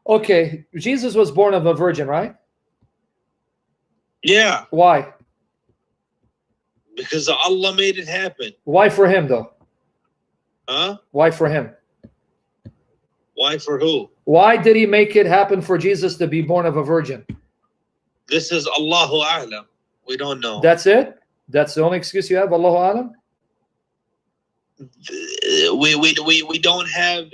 Okay, Jesus was born of a virgin, right? Yeah. Why? Because Allah made it happen. Why for him, though? Huh? Why for him? Why for who? Why did he make it happen for Jesus to be born of a virgin? This is Allahu A'lam. We don't know. That's it? That's the only excuse you have, Allahu A'lam? We don't have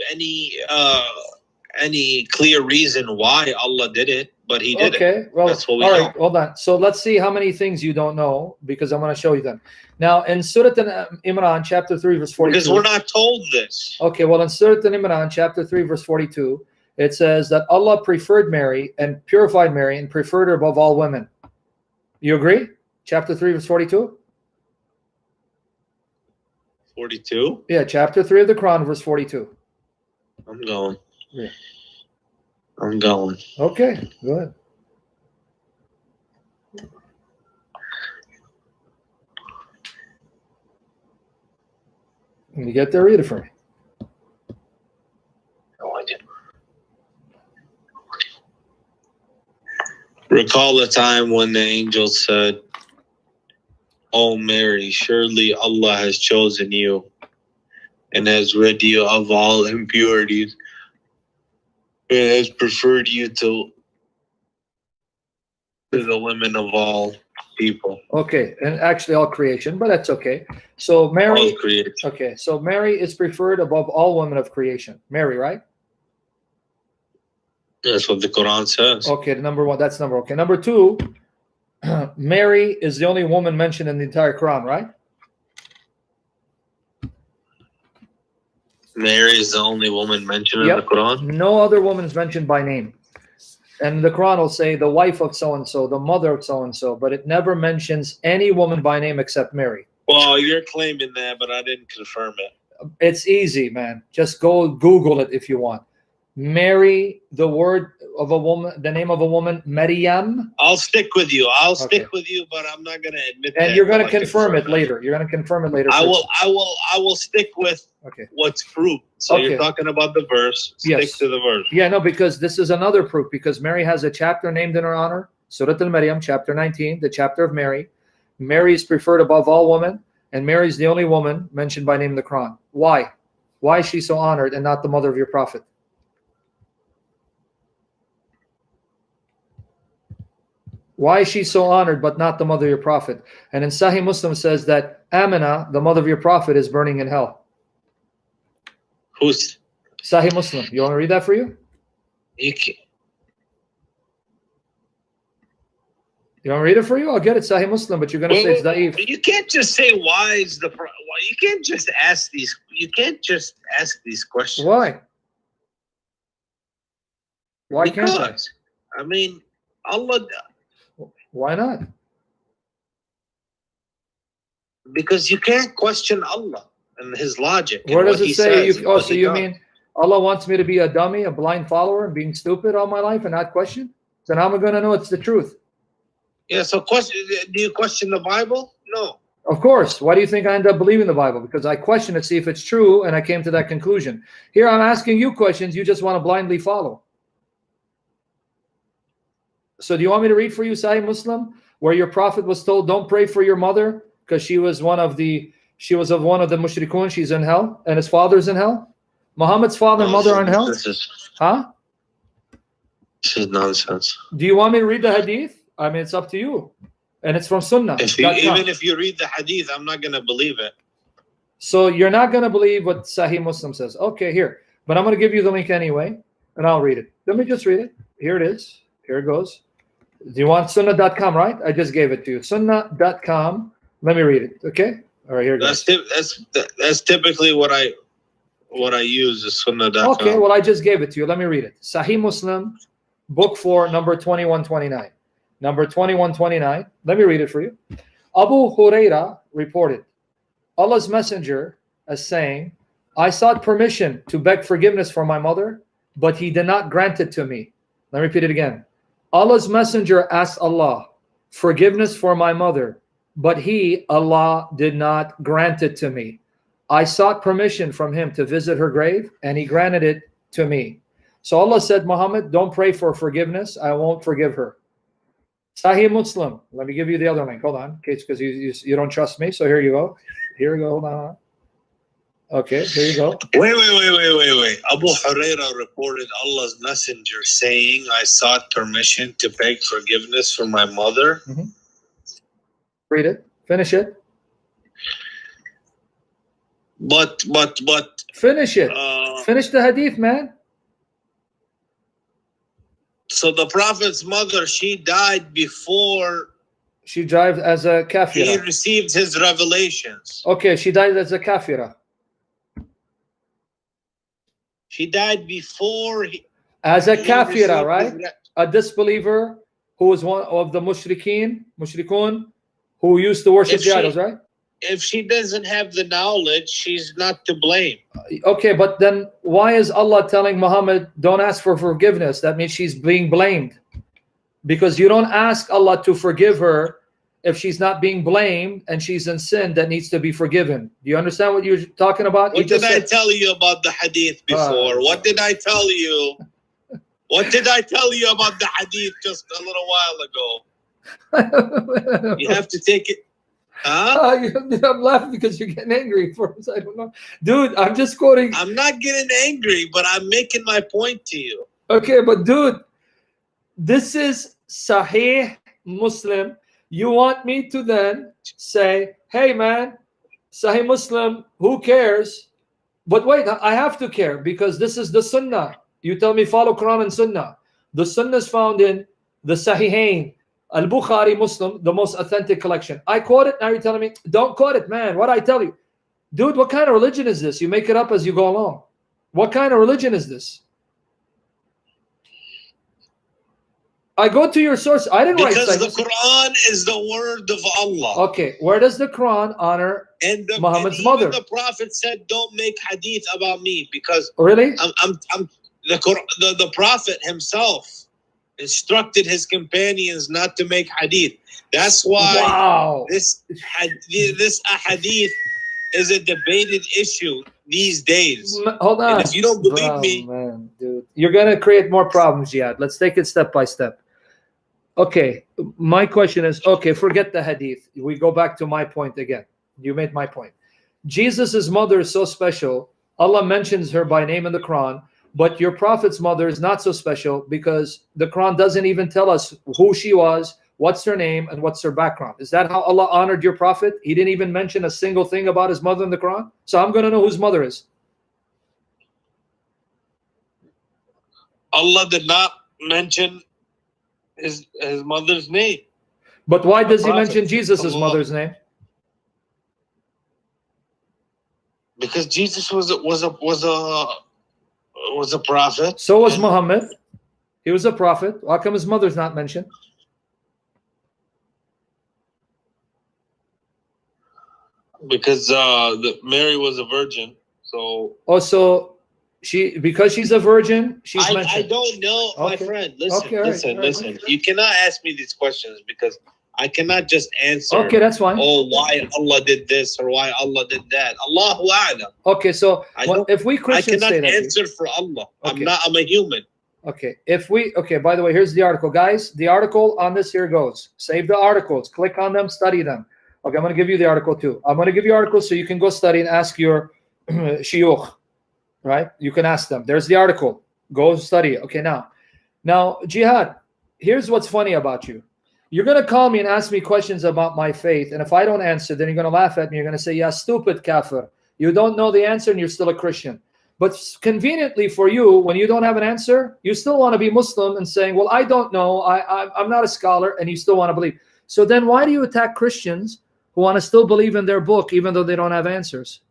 any clear reason why Allah did it, but He did it. Okay, well, That's what we all know. right, hold on. So let's see how many things you don't know, because I'm going to show you them. Now, in Surah Imran, chapter 3, verse 42. Because we're not told this. Okay, well, in Surah Imran, chapter 3, verse 42, it says that Allah preferred Mary and purified Mary and preferred her above all women. You agree? Chapter 3, verse 42? 42? Yeah, chapter 3 of the Quran, verse 42. I'm going. Yeah. I'm going. Okay, go ahead. When you get there, read it for me. No, I didn't. Recall a time when the angel said, "O Mary, surely Allah has chosen you and has rid you of all impurities and has preferred you to the women of all people." Okay, and actually all creation, but that's okay. So Mary, All creation. okay, so Mary is preferred above all women of creation. Mary, right? That's what the Quran says. Okay, the number one, that's number, okay. Number two, Mary is the only woman mentioned in the entire Quran, right? Mary is the only woman mentioned in the Quran. No other woman is mentioned by name. And the Quran will say the wife of so-and-so, the mother of so-and-so, but it never mentions any woman by name except Mary. Well, you're claiming that, but I didn't confirm it. It's easy, man. Just go Google it if you want. Mary, the word of a woman, the name of a woman, Maryam. I'll stick with you. I'll stick with you, but I'm not going to admit that. And you're going to confirm it later. You're going to confirm it later. I will stick with what's proved. So you're talking about the verse. Stick to the verse. Yeah, no, because this is another proof, because Mary has a chapter named in her honor, Surah Al-Maryam, chapter 19, the chapter of Mary. Mary is preferred above all women, and Mary is the only woman mentioned by name in the Quran. Why? Why is she so honored and not the mother of your prophet? Why is she so honored but not the mother of your prophet? And in Sahih Muslim says that Amina, the mother of your prophet, is burning in hell. Who's? Sahih Muslim. You want to read that for you? You can't. You want to read it for you? I'll get it, Sahih Muslim, but you're going to say it's da'if. You can't just say why is the. You can't just ask these. You can't just ask these questions. Why? Why can't I? I mean, Allah. Why not? Because you can't question Allah and His logic. Where does it say? So you mean Allah wants me to be a dummy, a blind follower, and being stupid all my life and not question? Then how am I going to know it's the truth? Yeah, so do you question the Bible? No. Of course. Why do you think I end up believing the Bible? Because I question it, see if it's true, and I came to that conclusion. Here I'm asking you questions, you just want to blindly follow. So do you want me to read for you Sahih Muslim, where your prophet was told, don't pray for your mother, because she was of one of the mushrikun, she's in hell, and his father's in hell? Muhammad's father and mother are in hell? This is nonsense. Do you want me to read the hadith? I mean, it's up to you. And it's from Sunnah. Even if you read the hadith, I'm not going to believe it. So you're not going to believe what Sahih Muslim says. Okay, here. But I'm going to give you the link anyway, and I'll read it. Let me just read it. Here it is. Here it goes. Do you want sunnah.com, right? I just gave it to you. Sunnah.com. Let me read it, okay? All right, here it goes. That's typically what I use is sunnah.com. Okay, well, I just gave it to you. Let me read it. Sahih Muslim, book 4, number 2129. Number 2129. Let me read it for you. Abu Huraira reported, Allah's messenger as saying, I sought permission to beg forgiveness for my mother, but He did not grant it to me. Let me repeat it again. Allah's messenger asked Allah forgiveness for my mother, but He, Allah, did not grant it to me. I sought permission from Him to visit her grave, and He granted it to me. So Allah said, Muhammad, don't pray for forgiveness. I won't forgive her. Sahih Muslim. Let me give you the other link. Hold on, because you don't trust me. So here you go. Here we go. Hold on. Okay, here you go. Wait. Abu Huraira reported Allah's messenger saying, I sought permission to beg forgiveness for my mother. Mm-hmm. Read it. Finish it. But. Finish it. Finish the hadith, man. So the Prophet's mother, she died before she died as a kafira. He received his revelations. Okay, she died as a kafira. She died before as a kafira, right? A disbeliever who was one of the mushrikun, who used to worship the idols, right? If she doesn't have the knowledge, she's not to blame. Okay, but then why is Allah telling Muhammad, don't ask for forgiveness? That means she's being blamed. Because you don't ask Allah to forgive her if she's not being blamed and she's in sin that needs to be forgiven. Do you understand what you're talking about? What did I tell you about the hadith before? What did I tell you? What did I tell you about the hadith just a little while ago? You have to take it. Huh? I'm laughing because you're getting angry for us. I don't know. Dude, I'm just quoting. I'm not getting angry, but I'm making my point to you. Okay, but dude, this is Sahih Muslim. You want me to then say, hey man, Sahih Muslim, who cares? But wait, I have to care because this is the Sunnah. You tell me follow Quran and Sunnah. The Sunnah is found in the Sahihain. Al-Bukhari, Muslim, the most authentic collection. I quote it, now you're telling me, don't quote it, man. What I tell you? Dude, what kind of religion is this? You make it up as you go along. What kind of religion is this? I go to your source. I didn't write because the Quran is the word of Allah. Okay, where does the Quran honor Muhammad's mother? The Prophet said, don't make hadith about me because really? The Prophet himself instructed his companions not to make hadith. That's why this hadith is a debated issue these days. Hold on. And if you don't believe me, man, dude, you're gonna create more problems, Jihad. Let's take it step by step. Okay, my question is, okay, forget the hadith. We go back to my point again. You made my point. Jesus's mother is so special. Allah mentions her by name in the Quran. But your Prophet's mother is not so special because the Quran doesn't even tell us who she was, what's her name, and what's her background. Is that how Allah honored your Prophet? He didn't even mention a single thing about his mother in the Quran? So I'm going to know whose mother is. Allah did not mention his mother's name. But why does he mention Jesus' mother's name? Because Jesus was a prophet. So was Muhammad. He was a prophet. How come his mother's not mentioned? Because Mary was a virgin. So also because she's a virgin, she's mentioned. I don't know, my friend. Listen. Listen. You cannot ask me these questions because I cannot just answer. Okay, that's fine. Oh, why Allah did this or why Allah did that. Allahu A'lam. Okay, so if we Christians I say cannot that, answer for Allah. Okay. I'm a human. Okay, by the way, here's the article. Guys, the article on this here goes. Save the articles. Click on them, study them. Okay, I'm going to give you the article too. I'm going to give you articles so you can go study and ask your shiyukh, right? You can ask them. There's the article. Go study it. Okay, now, Jihad, here's what's funny about you. You're going to call me and ask me questions about my faith, and if I don't answer, then you're going to laugh at me. You're going to say, yeah, stupid kafir. You don't know the answer and you're still a Christian. But conveniently for you, when you don't have an answer, you still want to be Muslim and saying, well, I don't know. I'm not a scholar, and you still want to believe. So then why do you attack Christians who want to still believe in their book even though they don't have answers?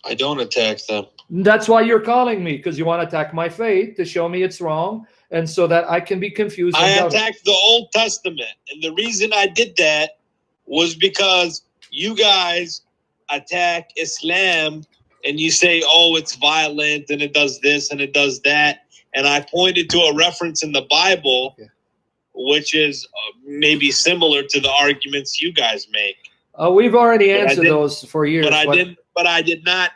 I don't attack them. That's why you're calling me, because you want to attack my faith to show me it's wrong, and so that I can be confused. I attacked the Old Testament, and the reason I did that was because you guys attack Islam, and you say, oh, it's violent, and it does this, and it does that, and I pointed to a reference in the Bible, which is maybe similar to the arguments you guys make. We've already answered those for years. But I did not,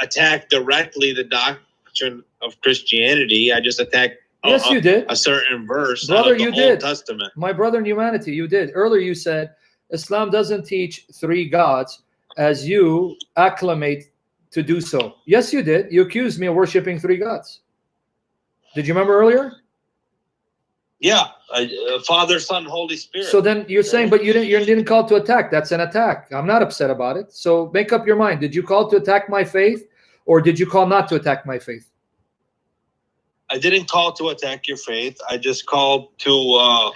attack directly the doctrine of Christianity. I just attacked yes, you did. a certain verse Brother, out of the you Old did. Testament. My brother in humanity, you did. Earlier you said Islam doesn't teach 3 gods as you acclimate to do so. Yes, you did. You accused me of worshiping 3 gods. Did you remember earlier? Yeah, Father, Son, Holy Spirit. So then you're saying, but you didn't call to attack. That's an attack. I'm not upset about it. So make up your mind. Did you call to attack my faith, or did you call not to attack my faith? I didn't call to attack your faith. I just called to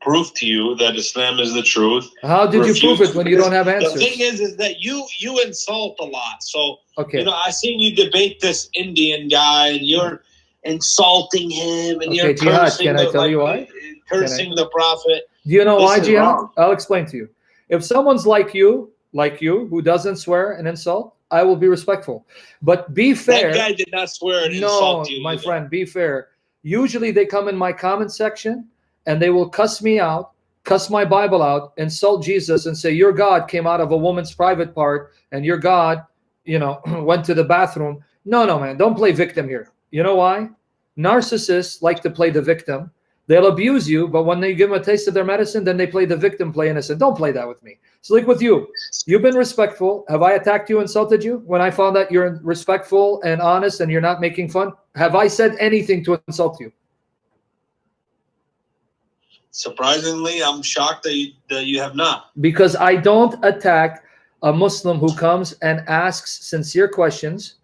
prove to you that Islam is the truth. How did you prove it when you don't have answers? The thing is that you insult a lot. So okay, I seen you debate this Indian guy, and you're insulting him, and you're Jihad, cursing. can I tell you why? Cursing the Prophet. Do you know why, Jihad? Wrong. I'll explain to you. If someone's like you, who doesn't swear and insult, I will be respectful. But be fair. That guy did not swear and insult you. No, my friend, be fair. Usually they come in my comment section and they will cuss me out, cuss my Bible out, insult Jesus, and say, your God came out of a woman's private part, and your God, went to the bathroom. No, man, don't play victim here. You know why? Narcissists like to play the victim. They'll abuse you, but when they give them a taste of their medicine, then they play the victim, play innocent. Don't play that with me. It's like with you. You've been respectful. Have I attacked you, insulted you? When I found that you're respectful and honest and you're not making fun, have I said anything to insult you? Surprisingly, I'm shocked that you have not. Because I don't attack a Muslim who comes and asks sincere questions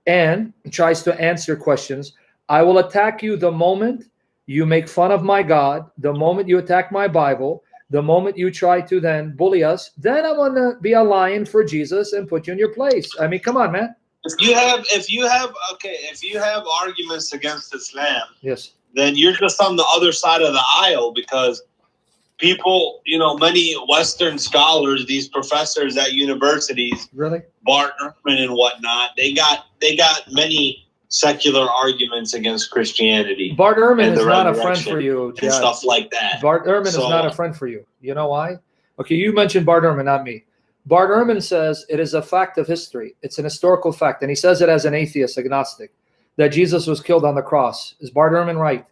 and tries to answer questions. I will attack you the moment you make fun of my God, the moment you attack my Bible, the moment you try to then bully us, then I'm going to be a lion for Jesus and put you in your place. I mean, come on, man. If you have arguments against Islam, yes, then you're just on the other side of the aisle, because people, many Western scholars, these professors at universities, really, Bart Ehrman and whatnot, they got many secular arguments against Christianity. Bart Ehrman is not a friend for you, and stuff like that. Bart Ehrman is not a friend for you. You know why? Okay, you mentioned Bart Ehrman, not me. Bart Ehrman says it is a fact of history. It's an historical fact, and he says it as an atheist, agnostic, that Jesus was killed on the cross. Is Bart Ehrman right?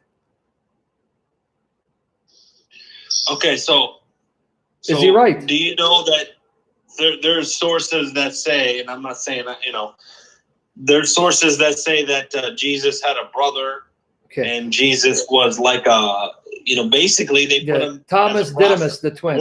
Okay, so is he right? Do you know that there's sources that say, and I'm not saying that, there's sources that say that Jesus had a brother, and Jesus was like a, basically they put him Thomas Didymus the twin.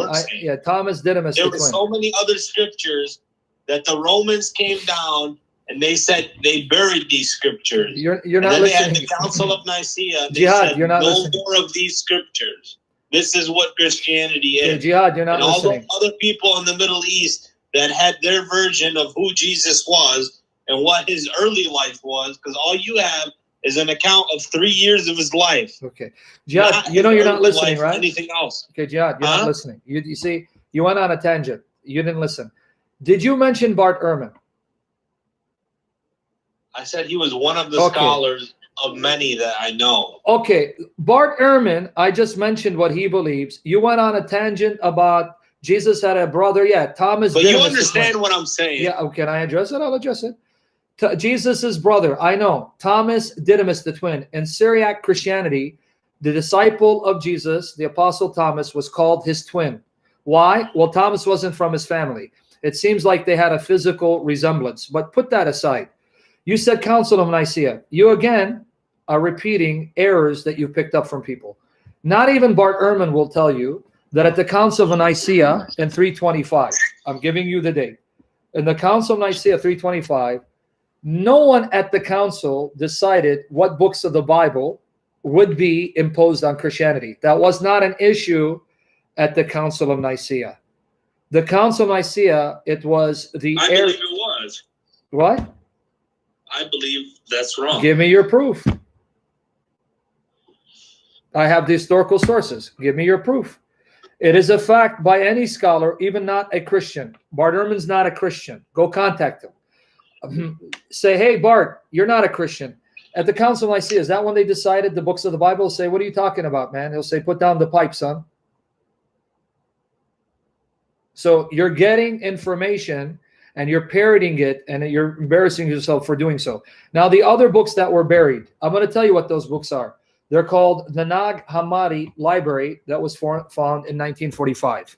Thomas Didymus the twin. There were so many other scriptures that the Romans came down and they said they buried these scriptures. You're not and then listening. They had the Council of Nicaea. They Jihad, said, you're not no listening. more of these scriptures. This is what Christianity is. Jihad, you're not and listening. all the other people in the Middle East that had their version of who Jesus was and what his early life was, because all you have is an account of 3 years of his life. Okay. Jihad, you're not listening, right? Anything else. Okay, Jihad, you're not listening. You see, you went on a tangent. You didn't listen. Did you mention Bart Ehrman? I said he was one of the scholars of many that I know. Okay, Bart Ehrman, I just mentioned what he believes. You went on a tangent about Jesus had a brother. Yeah, Thomas. But you understand what I'm saying. Yeah, can I address it? I'll address it. Jesus' brother, I know. Thomas Didymus the twin. In Syriac Christianity, the disciple of Jesus, the Apostle Thomas, was called his twin. Why? Well, Thomas wasn't from his family. It seems like they had a physical resemblance. But put that aside. You said Council of Nicaea. You again are repeating errors that you picked up from people. Not even Bart Ehrman will tell you that at the Council of Nicaea in 325, I'm giving you the date. In the Council of Nicaea 325, no one at the council decided what books of the Bible would be imposed on Christianity. That was not an issue at the Council of Nicaea. The Council of Nicaea, it was the... I believe it was. What? I believe that's wrong. Give me your proof. I have the historical sources. Give me your proof. It is a fact by any scholar, even not a Christian. Bart Ehrman's not a Christian. Go contact him. Say, hey, Bart, you're not a Christian. At the Council of Nicaea, is that when they decided the books of the Bible? Say, what are you talking about, man? He'll say, put down the pipe, son. So you're getting information and you're parroting it, and you're embarrassing yourself for doing so. Now, the other books that were buried, I'm going to tell you what those books are. They're called the Nag Hammadi Library that was found in 1945.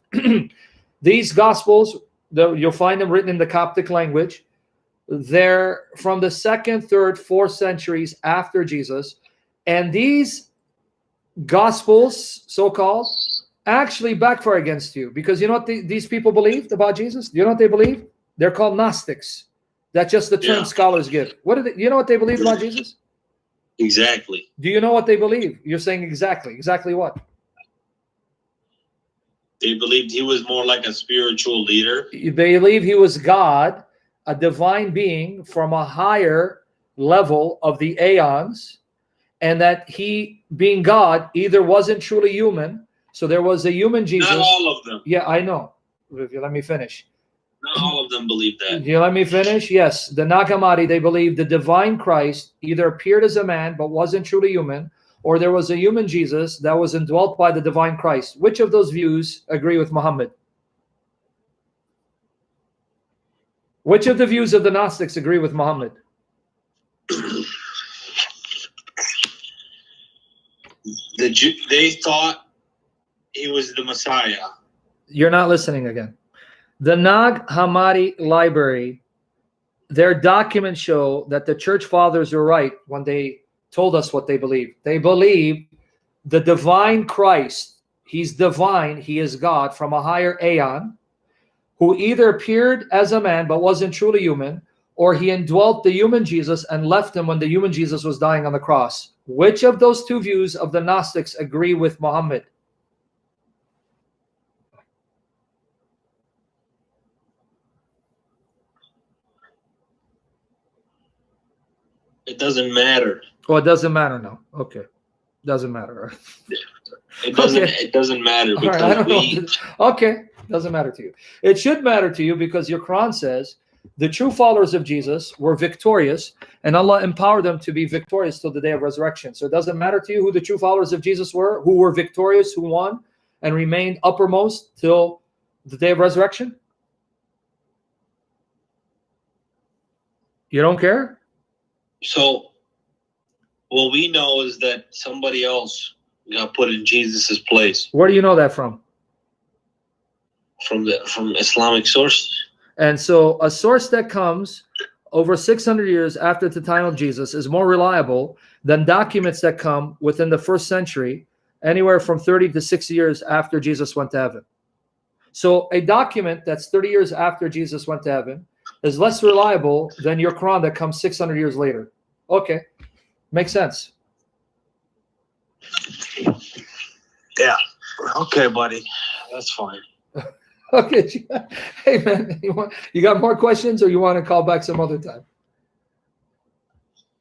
These Gospels, you'll find them written in the Coptic language. They're from the 2nd, 3rd, 4th centuries after Jesus. And these Gospels, so-called, actually backfire against you. Because you know what these people believed about Jesus? You know what they believe? They're called Gnostics. That's just the term scholars give. You know what they believe about Jesus? Exactly. Do you know what they believe? You're saying exactly. Exactly what? They believed he was more like a spiritual leader. They believe he was God, a divine being from a higher level of the aeons, and that he, being God, either wasn't truly human, so there was a human Jesus. Not all of them. Yeah, I know. If you let me finish. Not all of them believe that. You let me finish? Yes. The Nag Hammadi, they believe the divine Christ either appeared as a man but wasn't truly human, or there was a human Jesus that was indwelt by the divine Christ. Which of those views agree with Muhammad? Which of the views of the Gnostics agree with Muhammad? They thought he was the Messiah. You're not listening again. The Nag Hammadi Library, their documents show that the church fathers were right when they told us what they believe. They believe the divine Christ, he's divine, he is God from a higher aeon, who either appeared as a man but wasn't truly human, or he indwelt the human Jesus and left him when the human Jesus was dying on the cross. Which of those two views of the Gnostics agree with Muhammad? It doesn't matter. Oh, it doesn't matter now. Okay. Doesn't matter. It doesn't. Okay. It doesn't matter because I don't know. Okay. Doesn't matter to you. It should matter to you because your Quran says the true followers of Jesus were victorious, and Allah empowered them to be victorious till the day of resurrection. So it doesn't matter to you who the true followers of Jesus were, who were victorious, who won, and remained uppermost till the day of resurrection? You don't care? So, what we know is that somebody else got put in Jesus's place. Where do you know that from? From Islamic sources. And so a source that comes over 600 years after the time of Jesus is more reliable than documents that come within the 1st century, anywhere from 30 to 60 years after Jesus went to heaven. So a document that's 30 years after Jesus went to heaven is less reliable than your Quran that comes 600 years later. Okay, makes sense. Yeah. Okay, buddy. That's fine. Okay. Hey, man, you got more questions, or you want to call back some other time?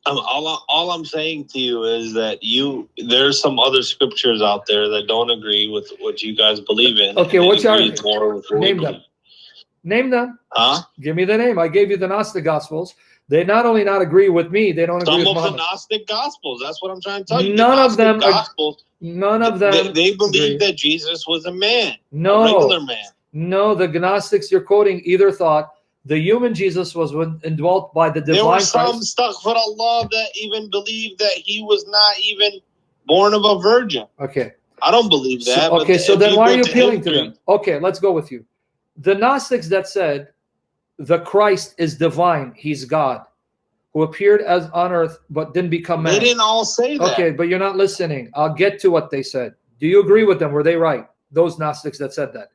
All I'm saying to you is that there's some other scriptures out there that don't agree with what you guys believe in. Okay, what's your name them? Name them. Huh? Give me the name. I gave you the Gnostic Gospels. They not only not agree with me, they don't agree with Muhammad. Some of the Gnostic Gospels. That's what I'm trying to tell you. None of them. Gospels, none of them. They believe that Jesus was a man. No. A regular man. No, the Gnostics you're quoting either thought the human Jesus was indwelt by the divine Christ. There were some stuck for Allah that even believed that he was not even born of a virgin. Okay. I don't believe that. So then why are you appealing to them? Okay, let's go with you. The Gnostics that said the Christ is divine, he's God, who appeared as on earth but didn't become man. They didn't all say that. Okay, but you're not listening. I'll get to what they said. Do you agree with them? Were they right? Those Gnostics that said that.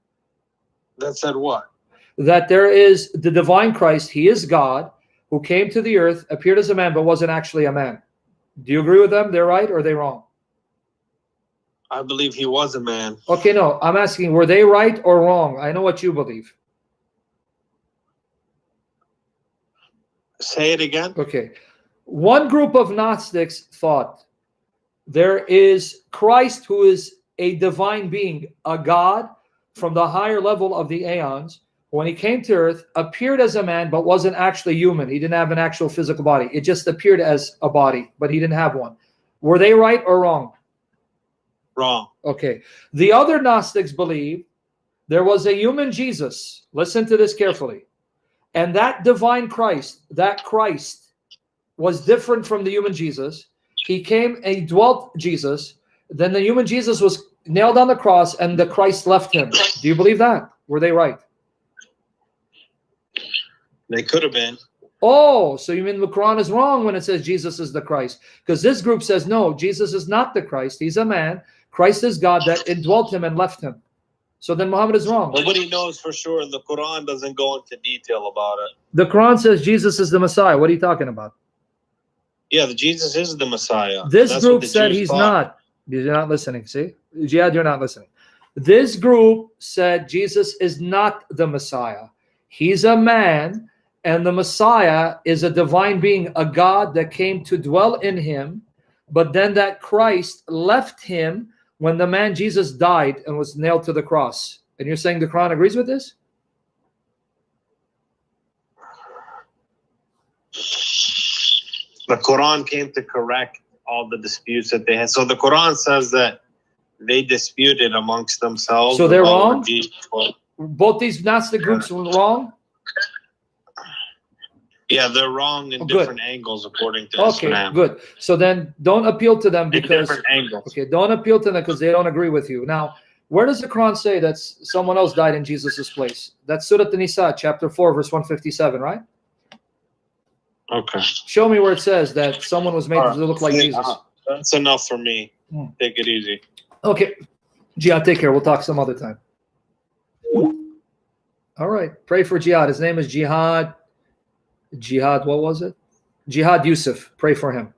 That said what? That there is the divine Christ, he is God, who came to the earth, appeared as a man, but wasn't actually a man. Do you agree with them? They're right or are they wrong? I believe he was a man. Okay, no, I'm asking, were they right or wrong? I know what you believe. Say it again. Okay. One group of Gnostics thought there is Christ who is a divine being, a God from the higher level of the aeons. When he came to earth, appeared as a man, but wasn't actually human. He didn't have an actual physical body. It just appeared as a body, but he didn't have one. Were they right or wrong? Wrong. Okay. The other Gnostics believe there was a human Jesus. Listen to this carefully. and that divine Christ, that Christ was different from the human Jesus. He came and he dwelt Jesus. Then the human Jesus was nailed on the cross and the Christ left him. Do you believe that? Were they right? They could have been. Oh, so you mean the Quran is wrong when it says Jesus is the Christ? Because this group says, no, Jesus is not the Christ. He's a man. Christ is God that indwelt him and left him. So then Muhammad is wrong. Nobody knows for sure. The Quran doesn't go into detail about it. The Quran says Jesus is the Messiah. What are you talking about? Yeah, Jesus is the Messiah. This That's group what the said Jews he's thought. not. You're not listening. See? Jihad, you're not listening. This group said Jesus is not the Messiah. He's a man, and the Messiah is a divine being, a God that came to dwell in him, but then that Christ left him when the man Jesus died and was nailed to the cross. And you're saying the Quran agrees with this? The Quran came to correct all the disputes that they had. So the Quran says that they disputed amongst themselves. So they're about wrong? Jesus. Both these Gnostic groups were wrong? Yeah, they're wrong in Good. different angles according to Okay, Islam. good. So then don't appeal to them In because different angles. okay, don't appeal to them because they don't agree with you. Now, where does the Quran say that someone else died in Jesus' place? That's Surah An-Nisa, chapter 4, verse 157, right? Okay. Show me where it says that someone was made to look like Jesus. That's enough for me. Hmm. Take it easy. Okay. Jihad, take care. We'll talk some other time. All right. Pray for Jihad. His name is Jihad. Jihad, what was it? Jihad Yusuf. Pray for him.